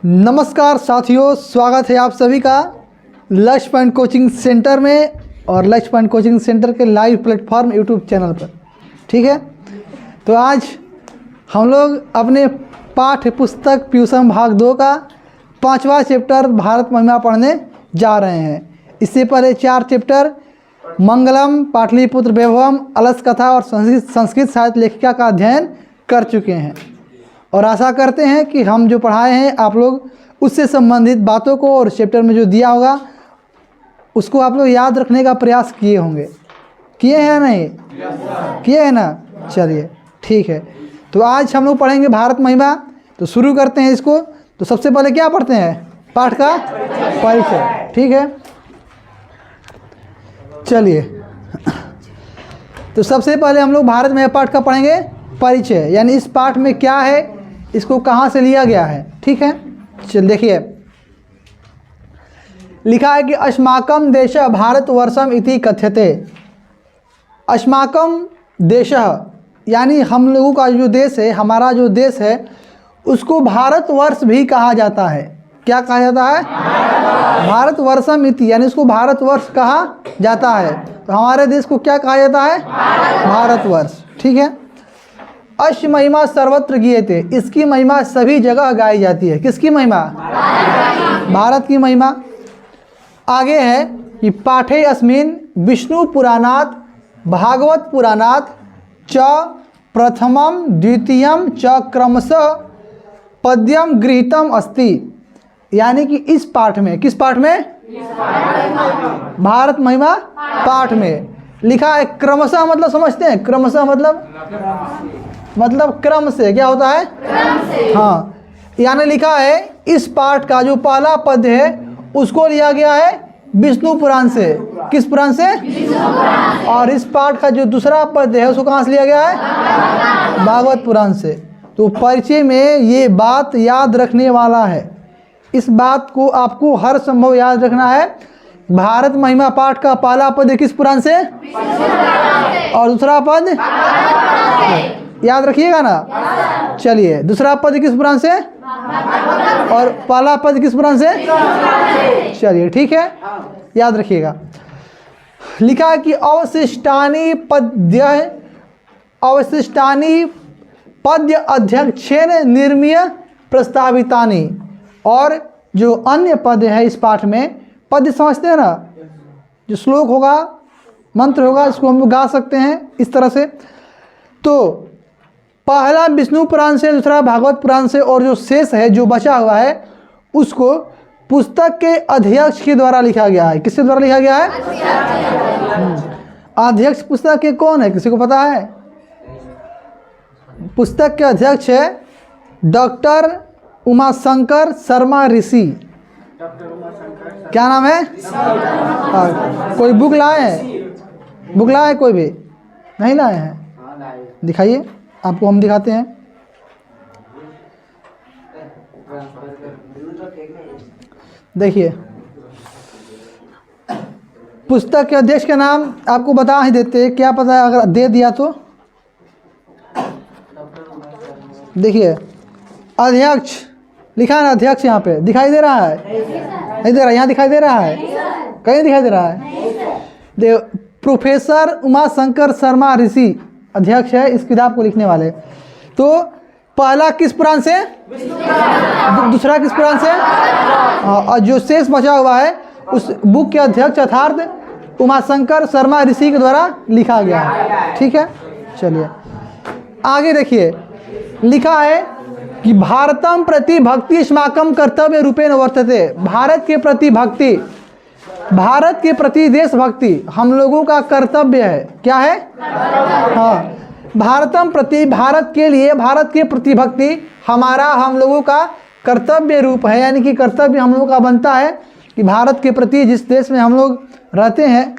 नमस्कार साथियों, स्वागत है आप सभी का लक्ष्य पॉइंट कोचिंग सेंटर में और लक्ष्य पॉइंट कोचिंग सेंटर के लाइव प्लेटफॉर्म यूट्यूब चैनल पर। ठीक है, तो आज हम लोग अपने पाठ्य पुस्तक प्यूसम भाग 2 का 5वां चैप्टर भारत महिमा पढ़ने जा रहे हैं। इससे पहले 4 चैप्टर मंगलम, पाटलिपुत्र वैभवम, अलस कथा और संस्कृत साहित्य लेखिका का अध्ययन कर चुके हैं और आशा करते हैं कि हम जो पढ़ाए हैं आप लोग उससे संबंधित बातों को और चैप्टर में जो दिया होगा उसको आप लोग याद रखने का प्रयास किए होंगे। किए हैं या नहीं? किए हैं ना? चलिए ठीक है, तो आज हम लोग पढ़ेंगे भारत महिमा। तो शुरू करते हैं इसको। तो सबसे पहले क्या पढ़ते हैं? पाठ का परिचय। ठीक है, चलिए। तो सबसे पहले हम लोग भारत महिमा पाठ का पढ़ेंगे परिचय, यानी इस पाठ में क्या है, इसको कहाँ से लिया गया है। ठीक है, चल देखिए, लिखा है कि अस्माकं देश भारतवर्षम इति कथ्यते। अस्माकं देश यानी हम लोगों का जो देश है, हमारा जो देश है, उसको भारतवर्ष भी कहा जाता है। क्या कहा जाता है? भारतवर्षम इति, यानी उसको भारतवर्ष कहा जाता है। तो हमारे देश को क्या कहा जाता है? भारतवर्ष। ठीक है। अश्व महिमा सर्वत्र गीयते, इसकी महिमा सभी जगह गाई जाती है। किसकी महिमा? भारत की महिमा। आगे है कि पाठे अस्मिन् विष्णु पुराणात् भागवत पुराणात् च प्रथमम द्वितीयम च क्रमशः पद्यम गृहीतम अस्ति। यानी कि इस पाठ में, किस पाठ में? भारत महिमा पाठ में लिखा है क्रमशः, मतलब समझते हैं क्रमशः मतलब क्रम से। क्या होता है? क्रम से। हाँ, यानी लिखा है इस पाठ का जो पहला पद है उसको लिया गया है विष्णु पुराण से। किस पुराण से? विष्णु पुराण। और इस पाठ का जो दूसरा पद है उसको कहाँ से लिया गया है? भागवत पुराण से। तो परिचय में ये बात याद रखने वाला है। इस बात को आपको हर संभव याद रखना है। भारत महिमा पाठ का पहला पद किस पुराण से? और दूसरा पद याद रखिएगा ना। चलिए, दूसरा पद किस पुराण से और पहला पद किस पुराण से? चलिए ठीक है, याद रखिएगा। लिखा कि अवशिष्टानि पद्य अध्यक्षेन निर्मीय प्रस्तावितानि। और जो अन्य पद है इस पाठ में, पद समझते हैं ना, जो श्लोक होगा, मंत्र होगा, इसको हम लोग गा सकते हैं इस तरह से। तो पहला विष्णु पुराण से, दूसरा भागवत पुराण से, और जो शेष है, जो बचा हुआ है, उसको पुस्तक के अध्यक्ष के द्वारा लिखा गया है। किसके द्वारा लिखा गया है? अध्यक्ष पुस्तक के कौन है? किसी को पता है? पुस्तक के अध्यक्ष है डॉक्टर उमाशंकर शर्मा ऋषि। क्या नाम है? कोई बुक लाए हैं? बुक लाए कोई भी? नहीं लाए हैं? दिखाइए, आपको हम दिखाते हैं। देखिए, पुस्तक के अध्यक्ष का नाम आपको बता ही देते हैं, क्या पता है अगर दे दिया तो। देखिए, अध्यक्ष लिखा है ना, अध्यक्ष यहाँ पे दिखाई दे रहा है? नहीं दे रहा। यहाँ दिखाई दे रहा है? कहीं दिखाई दे रहा है? प्रोफेसर उमाशंकर शर्मा ऋषि अध्यक्ष है इस किताब को लिखने वाले। तो पहला किस पुराण से? दूसरा किस पुराण से? और जो शेष बचा हुआ है उस बुक के अध्यक्ष अर्थात उमाशंकर शर्मा ऋषि के द्वारा लिखा गया है। ठीक है, चलिए आगे देखिए। लिखा है कि भारतम प्रति भक्ति अस्माकं कर्तव्य रूपेण वर्तते। भारत के प्रति भक्ति, भारत के प्रति देशभक्ति हम लोगों का कर्तव्य है। क्या है? हाँ, भारतम प्रति, भारत के लिए, भारत के प्रति भक्ति हमारा, हम लोगों का कर्तव्य रूप है। यानी कि कर्तव्य हम लोगों का बनता है कि भारत के प्रति, जिस देश में हम लोग रहते हैं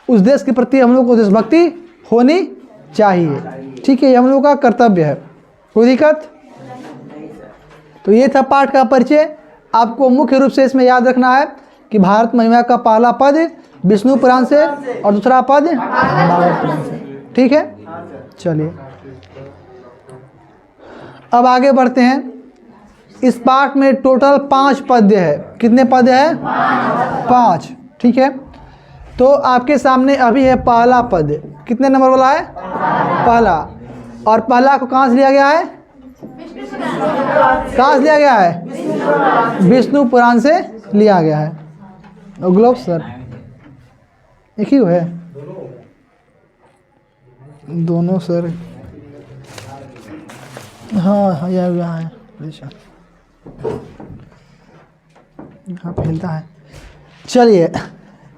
उस देश के प्रति हम लोग को देशभक्ति होनी चाहिए। ठीक है, ये हम लोगों का कर्तव्य है। कोई दिक्कत? तो ये था पाठ का परिचय। आपको मुख्य रूप से इसमें याद रखना है कि भारत महिमा का पहला पद विष्णु पुराण से और दूसरा पद भागवत पुराण से। ठीक है, चलिए अब आगे बढ़ते हैं। इस पाठ में टोटल 5 पद्य है। कितने पद्य है? 5। ठीक है, तो आपके सामने अभी है पहला पद्य। कितने नंबर वाला है? पहला। और पहला को कहाँ से लिया गया है? कहाँ से लिया गया है? विष्णु पुराण से लिया गया है। ग्लोब सर एक ही है? दोनों सर। हाँ यहाँ है, यहाँ फैलता है। चलिए,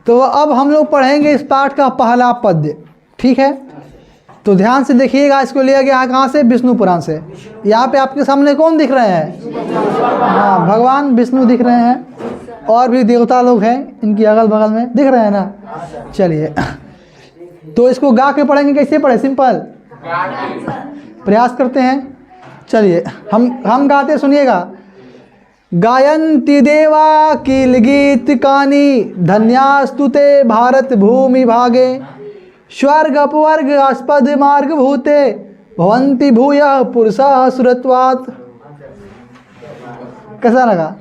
तो अब हम लोग पढ़ेंगे इस पाठ का पहला पद्य। ठीक है, तो ध्यान से देखिएगा। इसको लिया गया है कहाँ से? विष्णु पुराण से। यहाँ पे आपके सामने कौन दिख रहे हैं? हाँ, भगवान विष्णु दिख रहे हैं, और भी देवता लोग हैं इनकी अगल बगल में, दिख रहे हैं ना। चलिए, तो इसको गा के पढ़ेंगे। कैसे पढ़े? सिंपल प्रयास करते हैं। चलिए, हम गाते, सुनिएगा। गायन्ति देवा किल गीत कानी, धन्यास्तुते भारत भूमि भागे, स्वर्ग अपवर्ग आस्पद मार्ग भूते, भवन्ति भूयः पुरुषाः सुरत्वात्। कैसा लगा?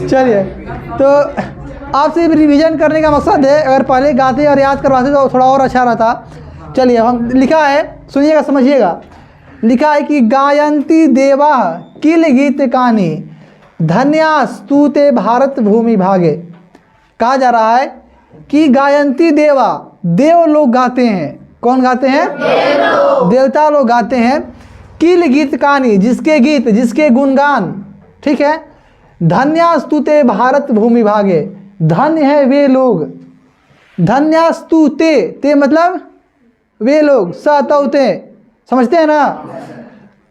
चलिए, तो आपसे रिवीजन करने का मकसद है, अगर पहले गाते और याद करवाते तो थोड़ा और अच्छा रहता। चलिए, हम लिखा है, सुनिएगा, समझिएगा। लिखा है कि गायन्ति देवा किल गीत कानी, धन्यास्तुते भारत भूमि भागे। कहा जा रहा है कि गायन्ति देवा, देव लोग गाते हैं। कौन गाते हैं? देवता लोग गाते हैं। किल गीत कानी, जिसके गीत, जिसके गुणगान। ठीक है, धन्यास्तुते भारत भूमि भागे, धन्य है वे लोग। धन्यास्तुते, ते मतलब वे लोग, सतौते, समझते हैं ना।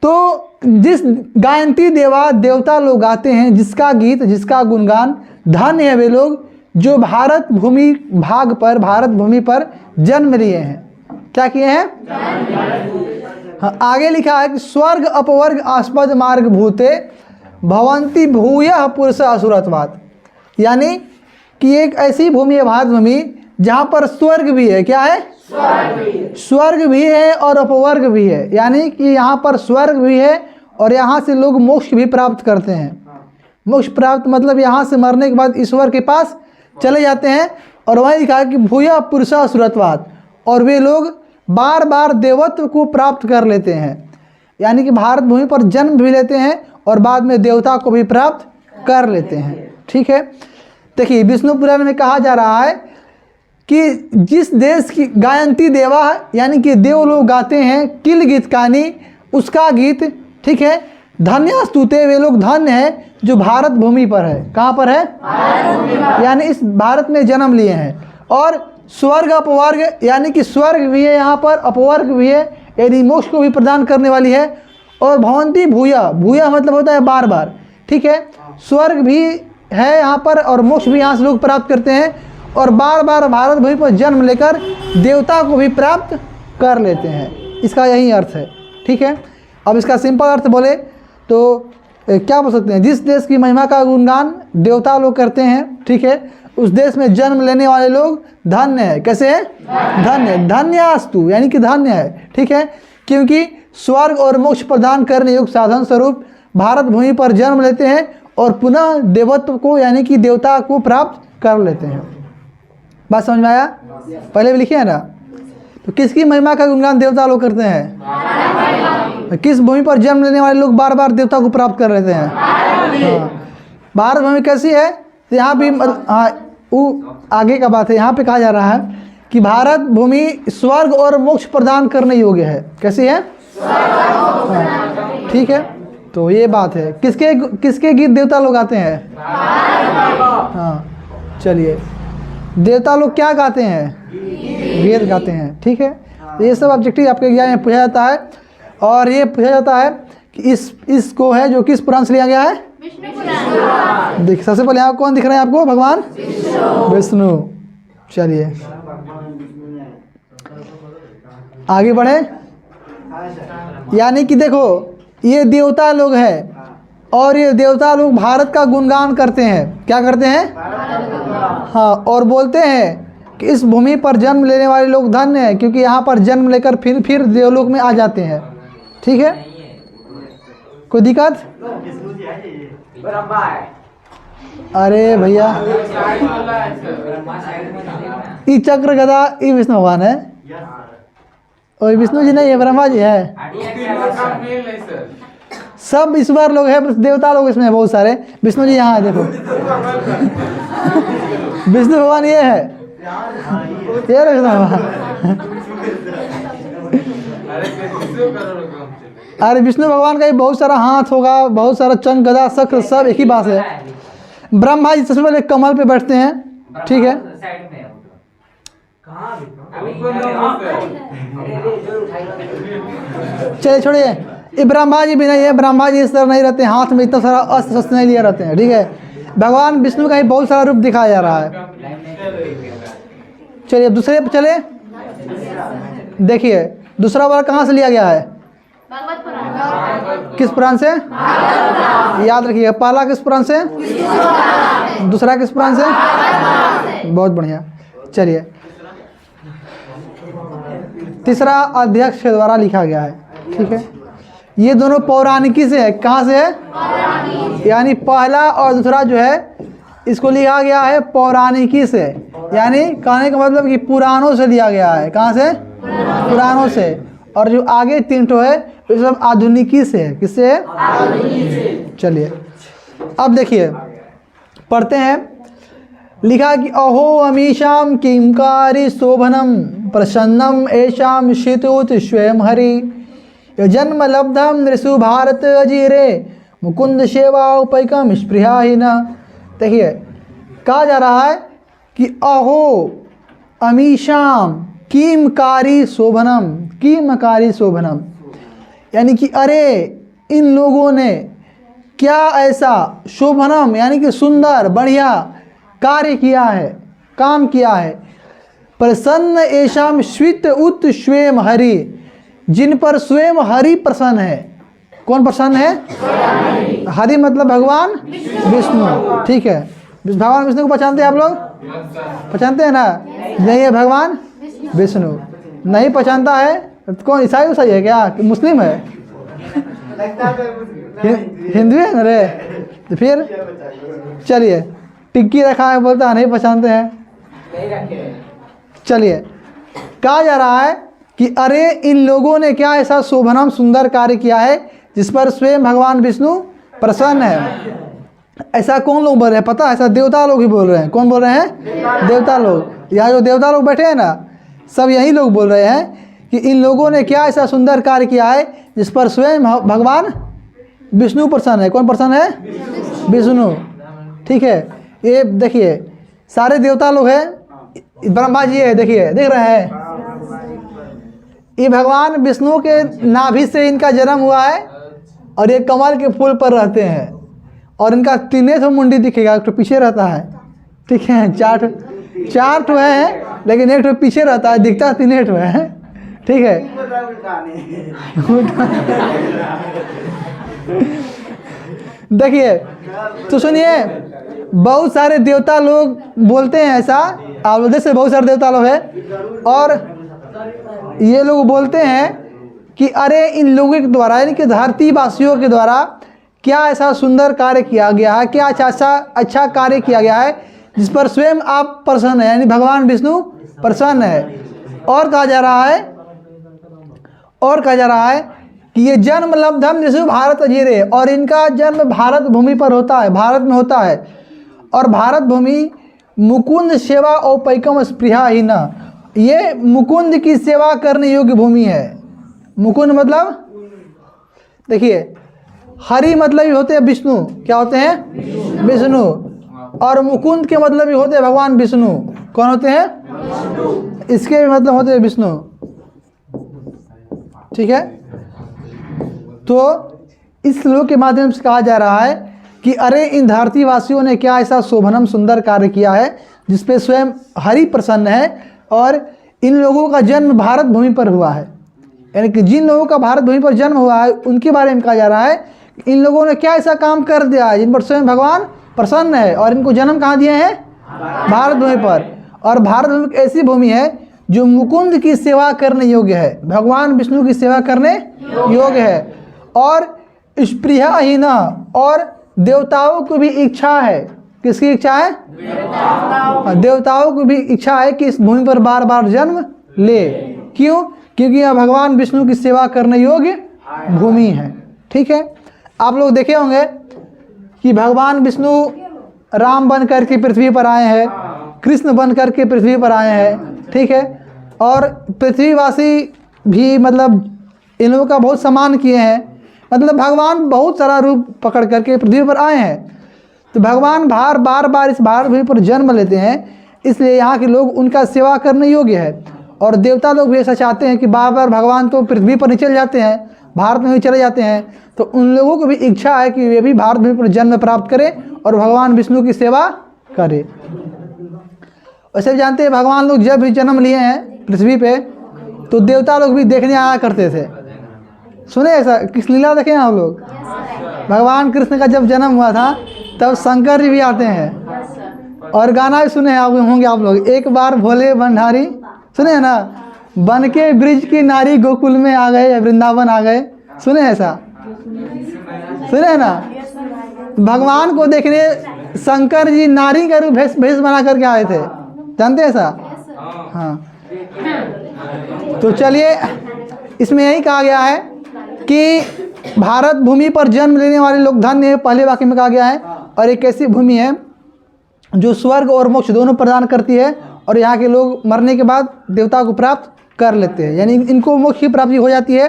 तो जिस गायन्ति देवा, देवता लोग गाते हैं, जिसका गीत, जिसका गुणगान, धन्य है वे लोग जो भारत भूमि भाग पर, भारत भूमि पर जन्म लिए हैं। क्या किए हैं? हाँ, आगे लिखा है कि स्वर्ग अपवर्ग आस्पद मार्ग भूते, भवन्ति भूयः पुरुषाः असुरत्वात्। यानी कि एक ऐसी भूमि है भारत भूमि जहाँ पर स्वर्ग भी है। क्या है? स्वर्ग भी है और अपवर्ग भी है। यानी कि यहाँ पर स्वर्ग भी है और यहाँ से लोग मोक्ष भी प्राप्त करते हैं। मोक्ष प्राप्त मतलब यहाँ से मरने के बाद ईश्वर के पास चले जाते हैं। और वहीं कहा कि भूयः पुरुषाः असुरत्वात्, और वे लोग बार बार देवत्व को प्राप्त कर लेते हैं। यानी कि भारत भूमि पर जन्म भी लेते हैं और बाद में देवता को भी प्राप्त कर लेते हैं। ठीक है, देखिए, विष्णु पुराण में कहा जा रहा है कि जिस देश की गायन्ति देवा, यानी कि देव लोग गाते हैं, किल गीत कानी, उसका गीत। ठीक है, धन्यास्तुते, वे लोग धन्य हैं जो भारत भूमि पर है। कहाँ पर है? यानी इस भारत में जन्म लिए हैं। और स्वर्ग अपवर्ग, यानी कि स्वर्ग भी है यहाँ पर, अपवर्ग भी है, यानी मोक्ष को भी प्रदान करने वाली है। और भवन्ति भूयः, भूयः मतलब होता है बार बार। ठीक है, स्वर्ग भी है यहाँ पर और मोक्ष भी यहाँ से लोग प्राप्त करते हैं, और बार बार भारत भूमि पर जन्म लेकर देवता को भी प्राप्त कर लेते हैं। इसका यही अर्थ है। ठीक है, अब इसका सिंपल अर्थ बोले तो क्या बोल सकते हैं? जिस देश की महिमा का गुणगान देवता लोग करते हैं, ठीक है, उस देश में जन्म लेने वाले लोग धन्य है। कैसे है? धन्य। धन्यास्तु यानी कि धन्य है। ठीक है, क्योंकि स्वर्ग और मोक्ष प्रदान करने योग्य साधन स्वरूप भारत भूमि पर जन्म लेते हैं और पुनः देवत्व को, यानी कि देवता को प्राप्त कर लेते हैं। बात समझ में आया? पहले भी लिखे है ना। तो किसकी महिमा का गुणगान देवता लोग करते हैं? किस भूमि पर जन्म लेने वाले लोग बार बार देवता को प्राप्त कर लेते हैं? हाँ, भारत भूमि कैसी है? तो यहाँ भी वो आगे का बात है। यहाँ पे कहा जा रहा है कि भारत भूमि स्वर्ग और मोक्ष प्रदान करने योग्य है। कैसी है? हाँ, ठीक है, तो ये बात है। किसके गीत देवता लोग गाते हैं? हाँ, चलिए, देवता लोग क्या गाते हैं? वेद गाते हैं। ठीक है, ये सब ऑब्जेक्टिव आपके एग्जाम में पूछा जाता है। और ये पूछा जाता है कि इसको है जो किस पुराण से लिया गया है? विष्णु पुराण। देखिए, सबसे पहले यहाँ कौन दिख रहे हैं आपको? भगवान विष्णु। चलिए आगे बढ़े। यानी कि देखो, ये देवता लोग हैं और ये देवता लोग भारत का गुणगान करते हैं। क्या करते हैं? हाँ, और बोलते हैं कि इस भूमि पर जन्म लेने वाले लोग धन्य हैं, क्योंकि यहाँ पर जन्म लेकर फिर देवलोक में आ जाते हैं। ठीक है, कोई दिक्कत? अरे भैया, ई चक्र गदा ई विष्णु भगवान है, और विष्णु जी नहीं है, ब्रह्मा जी है। सब ईश्वर लोग हैं, देवता लोग इसमें बहुत सारे। विष्णु जी यहाँ है, देखो विष्णु भगवान ये है, ये विष्णु भगवान। अरे विष्णु भगवान का ही बहुत सारा हाथ होगा, बहुत सारा चंग गदा शक्र सब एक ही बात है। ब्रह्मा जी सबसे पहले कमल पे बैठते हैं, ठीक है। चलिए छोड़िए, ये ब्रह्मा जी भी नहीं है, ब्रह्मा जी इस तरह नहीं रहते, हाथ में इतना सारा अस्त्र शस्त्र नहीं लिए रहते हैं, ठीक है। भगवान विष्णु का ही बहुत सारा रूप दिखाया जा रहा है। चलिए दूसरे पे चले, देखिए दूसरा वाला कहाँ से लिया गया है? किस पुराण से? याद रखिए, पहला किस पुराण से, दूसरा किस पुराण से? बहुत बढ़िया। चलिए तीसरा अध्यक्ष के द्वारा लिखा गया है, ठीक है। ये दोनों पौराणिकी से है, कहाँ से है? यानी पहला और दूसरा जो है इसको लिखा गया है पौराणिकी से, यानी कहने का मतलब कि पुराणों से लिया गया है। कहाँ से? पुराणों से। और जो आगे तीन ठो है वो सब आधुनिकी से है। किससे है? चलिए अब देखिए पढ़ते हैं। लिखा कि अहो अमीशाम किंकारी शोभनम प्रसन्नम ऐशाम शीतोत स्वयं हरि जन्म लब्धम नृषु भारत अजीरे मुकुंद सेवा उपैकम स्पृहाहीन। देखिए कहा जा रहा है कि अहो अमीशाम किमकारी शोभनम, किमकारी शोभनम, यानी कि अरे इन लोगों ने क्या ऐसा शोभनम यानी कि सुंदर बढ़िया कार्य किया है, काम किया है। प्रसन्न ऐशाम स्वित उत स्वयं हरि, जिन पर स्वयं हरि प्रसन्न है। कौन प्रसन्न है? हरि मतलब भगवान विष्णु, ठीक है। भगवान विष्णु को पहचानते हैं आप लोग? पहचानते हैं ना? नहीं है भगवान विष्णु नहीं पहचानता है कौन? ईसाई उसाई है क्या? मुस्लिम है? हिंदू है ना रे? तो फिर चलिए टिक्की रखा है, बोलता है नहीं पहचानते हैं। चलिए कहा जा रहा है कि अरे इन लोगों ने क्या ऐसा शोभनम सुंदर कार्य किया है जिस पर स्वयं भगवान विष्णु प्रसन्न है। ऐसा कौन लोग बोल रहे हैं पता है? ऐसा देवता लोग ही बोल रहे हैं। कौन बोल रहे हैं? देवता लोग। यहाँ जो देवता लोग बैठे हैं ना, सब यही लोग बोल रहे हैं कि इन लोगों ने क्या ऐसा सुंदर कार्य किया है जिस पर स्वयं भगवान विष्णु प्रसन्न है। कौन प्रसन्न है? विष्णु, ठीक है। ये देखिए सारे देवता लोग हैं, ब्रह्मा जी है, देखिए देख रहे हैं। ये भगवान विष्णु के नाभि से इनका जन्म हुआ है और ये कमल के फूल पर रहते हैं और इनका तीनों ठो मुंडी दिखेगा, एक ठो पीछे रहता है, ठीक है। चार ठो है लेकिन एक ठो पीछे रहता है, दिखता तीनों ठो है, ठीक है। देखिए तो सुनिए, बहुत सारे देवता लोग बोलते हैं ऐसा, आप लोग से बहुत सारे देवता लोग हैं और ये लोग बोलते हैं कि अरे इन लोगों के द्वारा यानी कि धरती वासियों के द्वारा क्या ऐसा सुंदर कार्य किया गया है, क्या अच्छा कार्य किया गया है जिस पर स्वयं आप प्रसन्न है, यानी भगवान विष्णु प्रसन्न है। और कहा जा रहा है कि ये जन्म लब्धम नृषु भारत अजीरे, और इनका जन्म भारत भूमि पर होता है, भारत में होता है। और भारत भूमि मुकुंद सेवा औपैकम स्पृहाहीन, ये मुकुंद की सेवा करने योग्य भूमि है। मुकुंद मतलब देखिए हरि मतलब भी होते हैं विष्णु, क्या होते हैं? विष्णु। और मुकुंद के मतलब भी होते हैं भगवान विष्णु। कौन होते हैं? इसके भी मतलब होते हैं विष्णु, ठीक है। तो इस श्लोक के माध्यम से कहा जा रहा है कि अरे इन धरतीवासियों ने क्या ऐसा शोभनम सुंदर कार्य किया है जिसपे स्वयं हरि प्रसन्न है। और इन लोगों का जन्म भारत भूमि पर हुआ है, यानी कि जिन लोगों का भारत भूमि पर जन्म हुआ है उनके बारे में कहा जा रहा है इन लोगों ने क्या ऐसा काम कर दिया है जिन पर स्वयं भगवान प्रसन्न है। और इनको जन्म कहाँ दिए हैं? भारत भूमि पर। और भारत भूमि एक ऐसी भूमि है जो मुकुंद की सेवा करने योग्य है, भगवान विष्णु की सेवा करने योग्य है। और स्पृहा ही न, और देवताओं को भी इच्छा है। किसकी इच्छा है? देवताओं को भी इच्छा है कि इस भूमि पर बार बार जन्म ले। क्यों? क्योंकि यह भगवान विष्णु की सेवा करने योग्य भूमि है। ठीक है, आप लोग देखे होंगे कि भगवान विष्णु राम बन करके पृथ्वी पर आए हैं, कृष्ण बन करके पृथ्वी पर आए हैं। ठीक है, और पृथ्वीवासी भी मतलब इन लोगों का बहुत सम्मान किए हैं। मतलब भगवान बहुत सारा रूप पकड़ करके पृथ्वी पर आए हैं। तो भगवान बार बार इस भारत भूमि पर जन्म लेते हैं, इसलिए यहाँ के लोग उनका सेवा करने योग्य है। और देवता लोग भी ऐसा चाहते हैं कि बार बार भगवान तो पृथ्वी पर नहीं चले जाते हैं, भारत में भी चले जाते हैं, तो उन लोगों को भी इच्छा है कि वे भी भारत भूमि पर जन्म प्राप्त करें और भगवान विष्णु की सेवा करें। वैसे भी जानते हैं भगवान लोग जब भी जन्म लिए हैं पृथ्वी पे, तो देवता लोग भी देखने आया करते थे। सुने ऐसा? किस लीला देखे हैं आप लोग? भगवान कृष्ण का जब जन्म हुआ था तब शंकर जी भी आते हैं। और गाना भी सुने होंगे आप लोग, एक बार भोले भंडारी, सुने हैं ना? बन के ब्रिज की नारी गोकुल में आ गए, वृंदावन आ गए। सुने ऐसा? सुने है ना? भगवान को देखने शंकर जी नारी का रूप भेष बना करके आए थे। जानते हैं ऐसा? हाँ। तो चलिए, इसमें यही कहा गया है कि भारत भूमि पर जन्म लेने वाले लोग धन्य है। पहले वाक्य में कहा गया है, और एक ऐसी भूमि है जो स्वर्ग और मोक्ष दोनों प्रदान करती है, और यहाँ के लोग मरने के बाद देवता को प्राप्त कर लेते हैं, यानी इनको मोक्ष की प्राप्ति हो जाती है।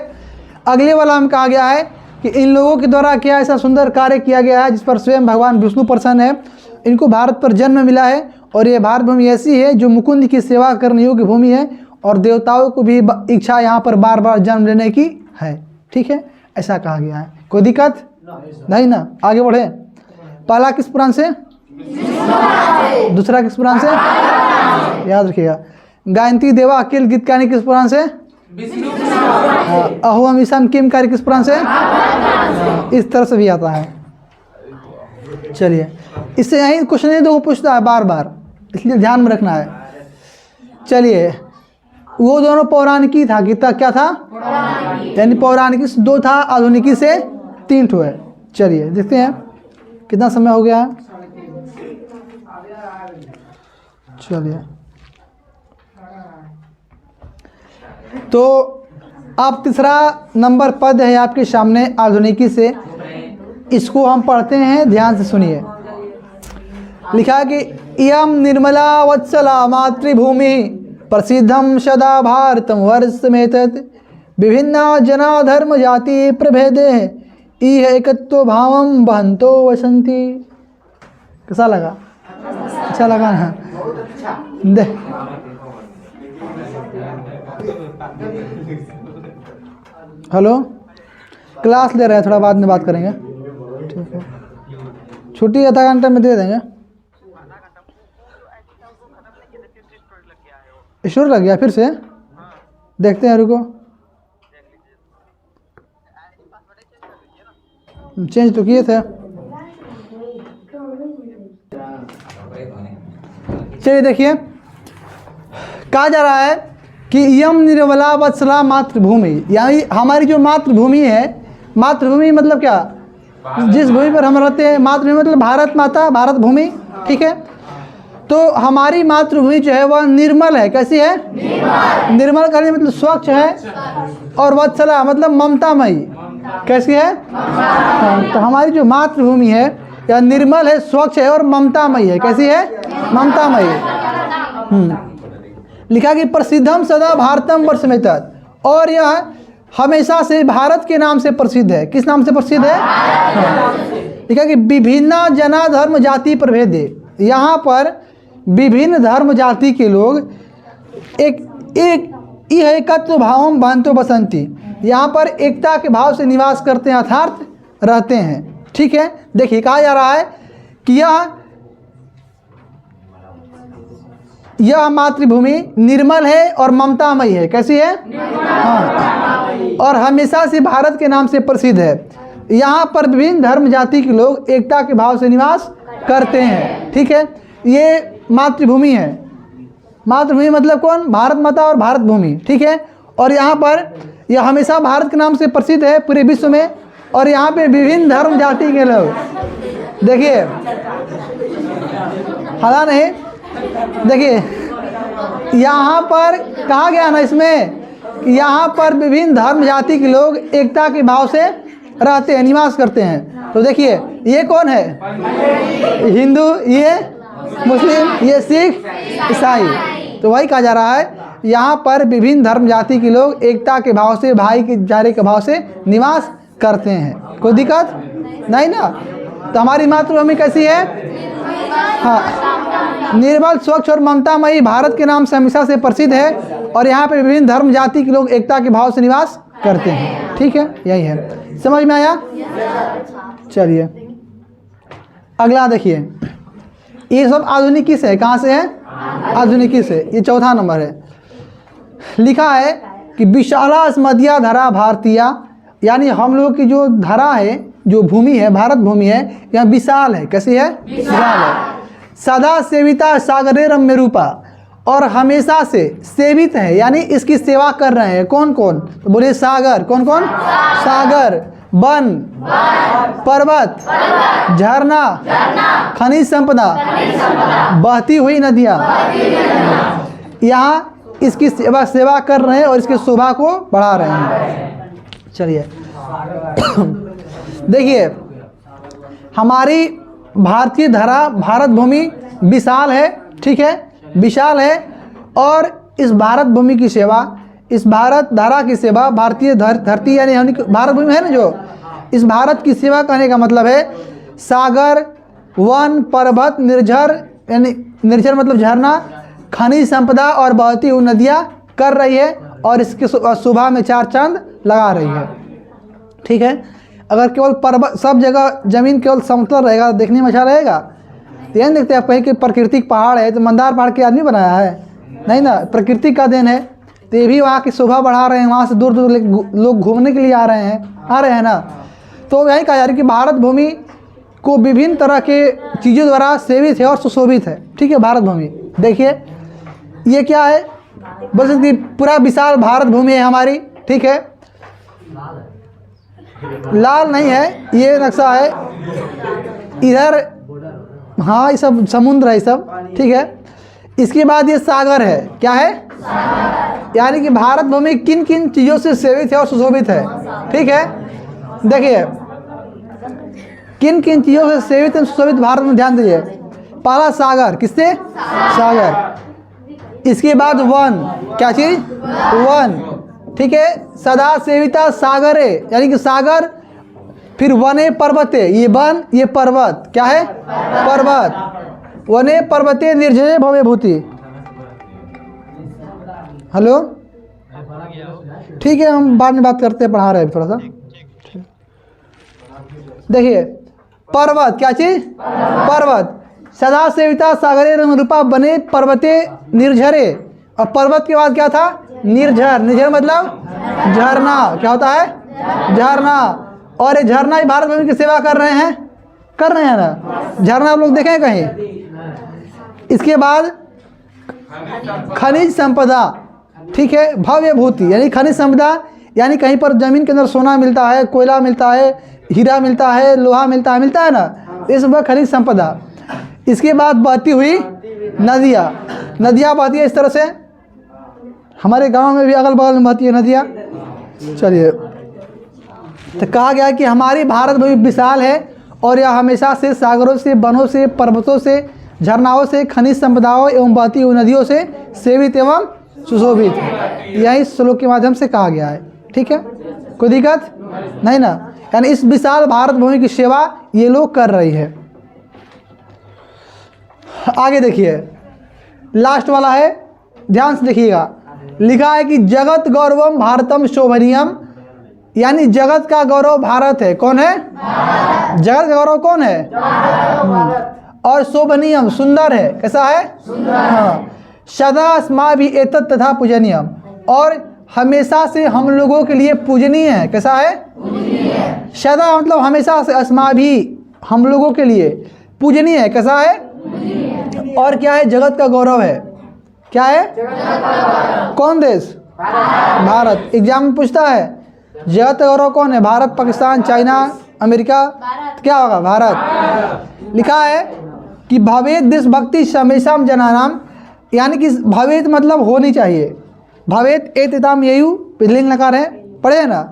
अगले वाला में कहा गया है कि इन लोगों के द्वारा क्या ऐसा सुंदर कार्य किया गया है जिस पर स्वयं भगवान विष्णु प्रसन्न है। इनको भारत पर जन्म मिला है, और ये भारत भूमि ऐसी है जो मुकुंद की सेवा करने योग्य भूमि है, और देवताओं को भी इच्छा यहाँ पर बार बार जन्म लेने की है। ठीक है, ऐसा कहा गया है। कोई दिक्कत नहीं ना? आगे बढ़े। पहला किस पुराण से? दूसरा किस पुराण से? याद रखिएगा। गायंती देवा अखिल गीत कार्य किस पुराण से? अहोम ईशम किम कार्य किस पुराण से? इस तरह से भी आता है। चलिए, इससे यही कुछ नहीं तो वो पूछता है बार बार, इसलिए ध्यान में रखना है। चलिए, वो दोनों पौराणिकी था। कितना क्या था? यानी पौराणिकी से 2 था, आधुनिकी से 3 ठो है। चलिए देखते हैं कितना समय हो गया है। चलिए, तो अब तीसरा नंबर पद है आपके सामने आधुनिकी से, इसको हम पढ़ते हैं, ध्यान से सुनिए। लिखा कि इयं निर्मला वत्सला मातृभूमि प्रसिद्धं सदा भारतं वर्षमेतत् विभिन्ना जना धर्म जाति प्रभेदे इह एकत्व भावं वहन्तो वसन्ति। कैसा लगा? अच्छा लगा ना? हेलो, क्लास ले रहे हैं, थोड़ा बाद में बात करेंगे। ठीक है, छुट्टी आधा घंटा में दे देंगे। इशूर लग गया फिर से? देखते हैं, रुको। चेंज तो किए थे। चलिए देखिए, कहा जा रहा है कि यम निर्मला वत्सला मातृभूमि, यानी हमारी जो मातृभूमि है, मातृभूमि मतलब क्या? जिस भूमि पर हम रहते हैं, मातृभूमि मतलब भारत माता, भारत भूमि। ठीक है, तो हमारी मातृभूमि जो है वह निर्मल है। कैसी है? निर्मल का मतलब स्वच्छ है, और वत्सला मतलब ममतामयी। कैसी है? तो हमारी जो मातृभूमि है यह निर्मल है, स्वच्छ है और ममतामयी है। कैसी है? ममतामयी। लिखा कि प्रसिद्धम सदा भारतम वर्षमेतत्, और यह हमेशा से भारत के नाम से प्रसिद्ध है। किस नाम से प्रसिद्ध है? लिखा कि विभिन्न जना धर्म जाति प्रभेदे, यहाँ पर विभिन्न धर्म जाति के लोग यह एकत्व भावम बहंतो बसंती, यहाँ पर एकता के भाव से निवास करते हैं, अर्थात रहते हैं। ठीक है, देखिए कहा जा रहा है कि यह मातृभूमि निर्मल है और ममतामयी है। कैसी है? हाँ, और हमेशा से भारत के नाम से प्रसिद्ध है। यहाँ पर विभिन्न धर्म जाति के लोग एकता के भाव से निवास करते हैं। ठीक है, ये मातृभूमि है। मातृभूमि मतलब कौन? भारत माता और भारत भूमि। ठीक है, और यहाँ पर यह हमेशा भारत के नाम से प्रसिद्ध है पूरे विश्व में, और यहाँ पे विभिन्न धर्म जाति के लोग, देखिए हला नहीं, देखिए यहाँ पर कहा गया ना इसमें, यहाँ पर विभिन्न धर्म जाति के लोग एकता के भाव से रहते हैं, निवास करते हैं। तो देखिए ये कौन है? हिंदू, ये मुस्लिम, ये सिख, ईसाई। तो वही कहा जा रहा है यहाँ पर विभिन्न धर्म जाति के लोग एकता के भाव से, भाई के चारे के भाव से निवास करते हैं। कोई दिक्कत नहीं ना। तो हमारी मातृभूमि कैसी है? हाँ, निर्मल, स्वच्छ और ममतामयी भारत के नाम से हमेशा से प्रसिद्ध है और यहाँ पे विभिन्न धर्म जाति के लोग एकता के भाव से निवास करते हैं। ठीक है, यही है। समझ में आया? चलिए अगला देखिए, ये सब आधुनिकी से है। कहाँ से है? आधुनिकी से। ये चौथा नंबर है। लिखा है कि विशाला स्मदिया धरा भारतीया, यानी हम लोग की जो धरा है, जो भूमि है, भारत भूमि है, यह विशाल है। कैसी है? विशाल है। सदा सेविता सागरे रम्य रूपा, और हमेशा से सेवित है, यानी इसकी सेवा कर रहे हैं। कौन कौन? तो बोलिए सागर। कौन कौन? सागर, वन, पर्वत, झरना, खनिज संपदा, बहती हुई नदियाँ, यहाँ इसकी सेवा कर रहे हैं और इसकी शोभा को बढ़ा रहे हैं। चलिए देखिए, हमारी भारतीय धरा, भारत भूमि विशाल है। ठीक है, विशाल है। और इस भारत भूमि की सेवा, इस भारत धारा की सेवा, भारतीय धरती यानी भारत भूमि है ना, जो इस भारत की सेवा करने का मतलब है सागर, वन, पर्वत, निर्झर, यानी निर्झर मतलब झरना, खनिज संपदा और बहती हुई नदियाँ कर रही है और इसके शोभा में चार चांद लगा रही है। ठीक है, अगर केवल पर्वत, सब जगह ज़मीन केवल समतल रहेगा तो देखने में अच्छा रहेगा? तो यह देखते हैं आप कहीं कि प्राकृतिक पहाड़ है तो मंदार पहाड़ के आदमी बनाया है? नहीं ना, प्रकृति का देन है। तो ये भी वहाँ की शोभा बढ़ा रहे हैं, वहाँ से दूर दूर लोग घूमने के लिए आ रहे हैं ना। तो यही कहा जा रहा है कि भारत भूमि को विभिन्न तरह के चीज़ों द्वारा सेवित है और सुशोभित है। ठीक है, भारत भूमि। देखिए ये क्या है? बस कि पूरा विशाल भारत भूमि है हमारी। ठीक है, लाल नहीं है, ये नक्शा है इधर। हाँ, ये सब समुद्र है, ये सब। ठीक है, इसके बाद ये सागर है। क्या है? यानी कि भारत भूमि किन किन चीज़ों से सेवित है और सुशोभित है। ठीक है, देखिए किन किन चीज़ों से सेवित है सुशोभित भारत में, ध्यान दीजिए। पहला सागर, किससे? सागर। इसके बाद वन, क्या चीज़? वन। ठीक है, सदा सेविता सागरे, यानी कि सागर। फिर वने पर्वते, ये वन, ये पर्वत। क्या है? पर्वत। वने पर्वते निर्जने भव्य भूति। हेलो, ठीक है, हम बाद में बात करते हैं, पढ़ा रहे हैं थोड़ा सा। देखिए पर्वत, क्या चीज? पर्वत। सदा सेविता सागरे रूपा बने पर्वते निर्झरे, और पर्वत के बाद क्या था? निर्झर। निर्झर मतलब झरना। क्या होता है? झरना। और ये झरना ही भारत भूमि की सेवा कर रहे हैं ना। झरना आप लोग देखें कहीं? इसके बाद खनिज संपदा। ठीक है, भव्य भूति, यानी खनिज संपदा, यानी कहीं पर जमीन के अंदर सोना मिलता है, कोयला मिलता है, हीरा मिलता है, लोहा मिलता है ना, ये सब खनिज संपदा। इसके बाद बहती हुई नदियाँ बहती है इस तरह से। हमारे गांव में भी अगल बगल में बहती है नदियाँ। चलिए, तो कहा गया कि हमारी भारत भूमि विशाल है और यह हमेशा से सागरों से, वनों से, पर्वतों से, झरनाओं से, खनिज संपदाओं एवं बहती हुई नदियों से सेवित एवं सुशोभित है। यही श्लोक के माध्यम से कहा गया है। ठीक है, कोई दिक्कत नहीं ना। यानी इस विशाल भारत भूमि की सेवा ये लोग कर रही है। आगे देखिए, लास्ट वाला है, ध्यान से देखिएगा। लिखा है कि जगत गौरवम भारतम शोभनीयम, यानी जगत का गौरव भारत है। कौन है? जगत का गौरव कौन है? और शोभनीयम, सुंदर है। कैसा है? हाँ। सदा अस्माभि एतत् तथा पूजनीयम, और हमेशा से हम लोगों के लिए पूजनीय है। कैसा है? सदा मतलब हमेशा से, अस्माभि हम लोगों के लिए, पूजनीय है। कैसा है? और क्या है? जगत का गौरव है। क्या है? कौन देश? भारत। एग्जाम में पूछता है जगत का गौरव कौन है? भारत, पाकिस्तान, चाइना, अमेरिका, तो क्या होगा? भारत। लिखा है कि भवेत देशभक्ति समेशम जनानाम, यानी कि भवेत मतलब होनी चाहिए, भवेत एतताम येयु लिंग नकार है, पढ़े ना,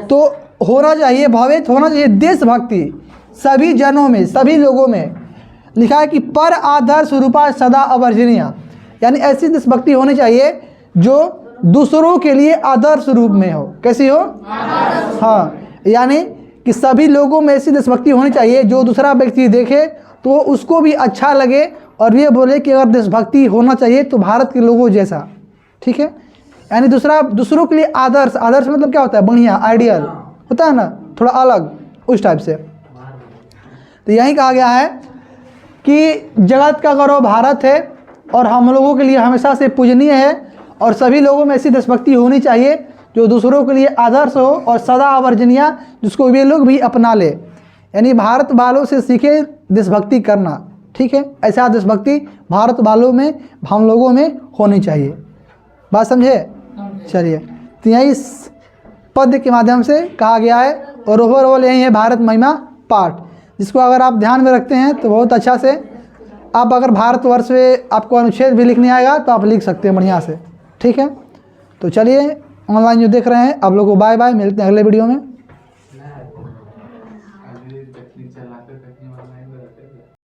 तो होना चाहिए, भवेत होना चाहिए देशभक्ति सभी जनों में, सभी लोगों में। लिखा है कि पर आदर्श रूपा सदा अवर्जनीय, यानी ऐसी देशभक्ति होनी चाहिए जो दूसरों के लिए आदर्श रूप में हो। कैसी हो? हाँ, यानी कि सभी लोगों में ऐसी देशभक्ति होनी चाहिए जो दूसरा व्यक्ति देखे तो उसको भी अच्छा लगे और ये बोले कि अगर देशभक्ति होना चाहिए तो भारत के लोगों जैसा। ठीक है, यानी दूसरों के लिए आदर्श, आदर्श मतलब क्या होता है? बढ़िया, आइडियल होता है ना, थोड़ा अलग, उस टाइप से। तो यही कहा गया है कि जगत का गौरव भारत है और हम लोगों के लिए हमेशा से पूजनीय है और सभी लोगों में ऐसी देशभक्ति होनी चाहिए जो दूसरों के लिए आदर्श हो और सदा आवर्जनीय, जिसको वे लोग भी अपना ले, यानी भारत वालों से सीखे देशभक्ति करना। ठीक है, ऐसा देशभक्ति भारत वालों में, हम लोगों में होनी चाहिए। बात समझे? चलिए, तो यही इस पद के माध्यम से कहा गया है और ओवरऑल यही है भारत महिमा पाठ, जिसको अगर आप ध्यान में रखते हैं तो बहुत अच्छा से आप, अगर भारतवर्ष में आपको अनुच्छेद भी लिखने आएगा तो आप लिख सकते हैं बढ़िया से। ठीक है, तो चलिए ऑनलाइन जो देख रहे हैं आप लोगों को बाय बाय, मिलते हैं अगले वीडियो में।